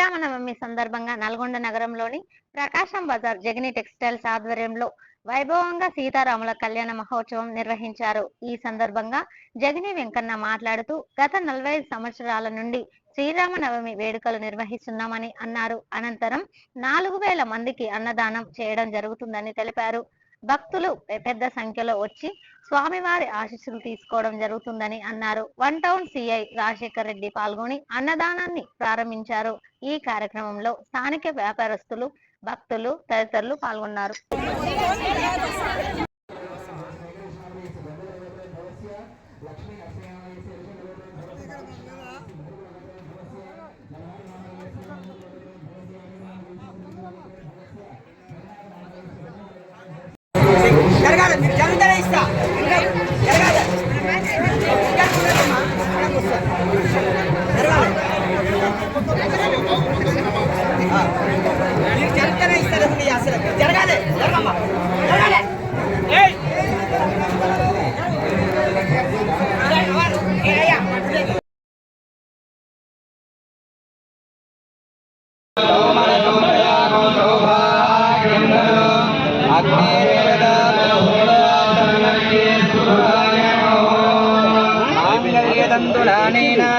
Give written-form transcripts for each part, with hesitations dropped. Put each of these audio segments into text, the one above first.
శ్రీరామనవమి సందర్భంగా నల్గొండ నగరంలోని ప్రకాశం బజార్ జగని టెక్స్టైల్స్ ఆధ్వర్యంలో వైభవంగా సీతారాముల కళ్యాణ మహోత్సవం నిర్వహించారు. ఈ సందర్భంగా జగని వెంకన్న మాట్లాడుతూ గత 45 సంవత్సరాల నుండి శ్రీరామనవమి వేడుకలు నిర్వహిస్తున్నామని అన్నారు. అనంతరం 4000 మందికి అన్నదానం చేయడం జరుగుతుందని తెలిపారు. భక్తులు పెద్ద సంఖ్యలో వచ్చి స్వామివారి ఆశీస్సులు తీసుకోవడం జరుగుతుందని అన్నారు. One town CI Rajasekhar Reddy పాల్గొని అన్నదానాన్ని ప్రారంభించారు. ఈ కార్యక్రమంలో స్థానిక వ్యాపారస్తులు, భక్తులు తదితరులు పాల్గొన్నారు.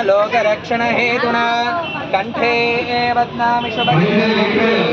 लोकरक्षण हेतुना कंठे बध्नामि शुभगे।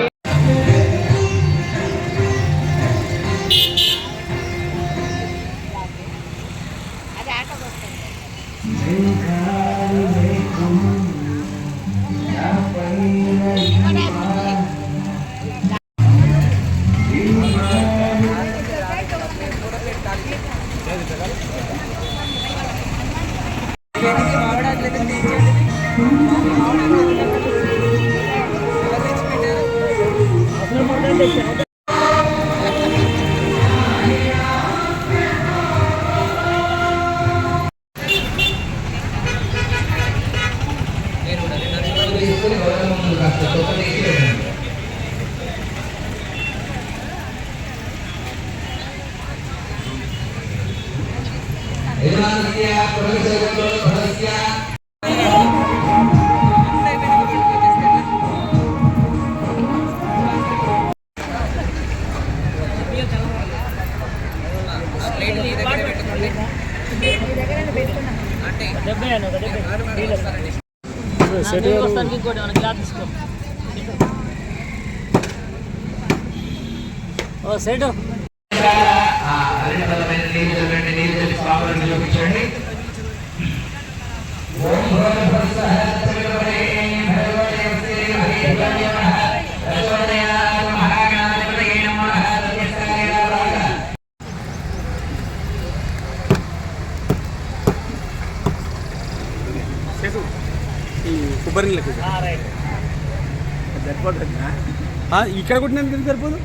ఇక్కడ కొట్టినందుకు సరిపోదు.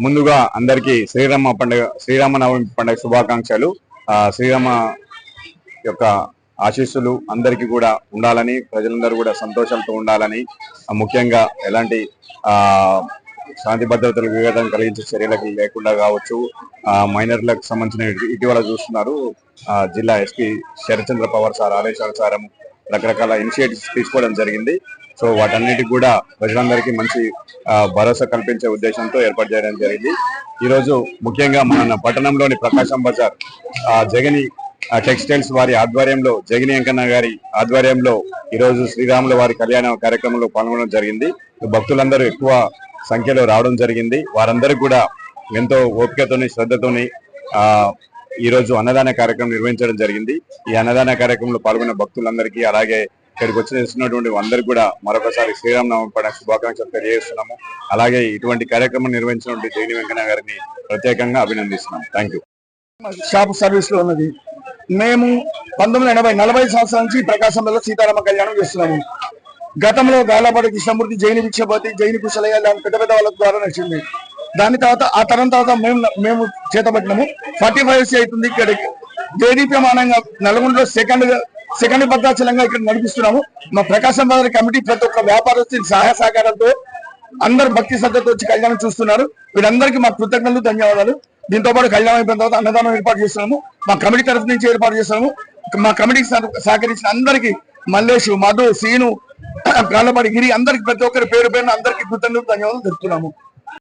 ముందుగా అందరికీ శ్రీరామనవమి పండుగ శుభాకాంక్షలు. శ్రీరామ యొక్క ఆశీస్సులు అందరికీ కూడా ఉండాలని, ప్రజలందరూ కూడా సంతోషంతో ఉండాలని, ముఖ్యంగా ఎలాంటి శాంతి భద్రతలకు విఘాతం కలిగించే చర్యలకు లేకుండా కావచ్చు. మైనర్లకు సంబంధించిన ఇటీవల చూస్తున్నారు జిల్లా ఎస్పీ శరత్చంద్ర పవార్ సార్ ఆదేశానుసారం రకరకాల ఇనిషియేటివ్స్ తీసుకోవడం జరిగింది. సో వాటన్నిటికి కూడా ప్రజలందరికీ మంచి భరోసా కల్పించే ఉద్దేశంతో ఏర్పాటు చేయడం జరిగింది. ఈరోజు ముఖ్యంగా మన పట్టణంలోని ప్రకాశం బజార్ జగని టెక్స్టైల్స్ వారి ఆధ్వర్యంలో, జగని వెంకన్న గారి ఆధ్వర్యంలో ఈరోజు శ్రీరాముల వారి కళ్యాణ కార్యక్రమంలో పాల్గొనడం జరిగింది. భక్తులందరూ ఎక్కువ సంఖ్యలో రావడం జరిగింది. వారందరూ కూడా ఎంతో ఓపికతోని, శ్రద్ధతోని ఈరోజు అన్నదాన కార్యక్రమం నిర్వహించడం జరిగింది. ఈ అన్నదాన కార్యక్రమంలో పాల్గొన్న భక్తులందరికీ, అలాగే ఇక్కడికి వచ్చినటువంటి అందరికీ కూడా మరొకసారి శ్రీరామనవమి పండుగ శుభాకాంక్షలు తెలియజేస్తున్నాము. అలాగే ఇటువంటి కార్యక్రమం నిర్వహించినటువంటి జగని వెంకన్న గారిని ప్రత్యేకంగా అభినందిస్తున్నాం. Thank you. షాప్ సర్వీస్ లో ఉన్నది. మేము 1980 40 సంవత్సరాల నుంచి ప్రకాశంలో సీతారామ కళ్యాణం చేస్తున్నాము. గతంలో గాలాపాటి కృష్ణమూర్తి, జైని భిక్షపతి, జైని కుశలయ్య లాంటి పెద్ద పెద్ద వాళ్ళ ద్వారా నడిచింది. దాని తర్వాత ఆ తరం తర్వాత మేము చేతబట్టినాము. 45 years అవుతుంది. ఇక్కడ జేడీపీ మానంగా నల్గొండలో సెకండ్ భద్రాచలంగా ఇక్కడ నడిపిస్తున్నాము. మా ప్రకాశం బజార్ కమిటీ ప్రతి ఒక్క వ్యాపారస్తుని సహాయ సహకారాలతో అందరు భక్తి శ్రద్ధతో వచ్చి కళ్యాణం చూస్తున్నారు. వీరందరికీ మా కృతజ్ఞతలు, ధన్యవాదాలు. దీంతో పాటు కళ్యాణం అయిపోయిన తర్వాత అన్నదానం ఏర్పాటు చేస్తున్నాము. మా కమిటీ తరఫు నుంచి ఏర్పాటు చేస్తున్నాము. మా కమిటీకి సహకరించిన అందరికీ మల్లేషు, మధు, సీను, గాలపాడి గిరి అందరికి ప్రతి ఒక్కరి పేరు పేరున అందరికీ కృతజ్ఞతలు, ధన్యవాదాలు తెలుపుతున్నాము.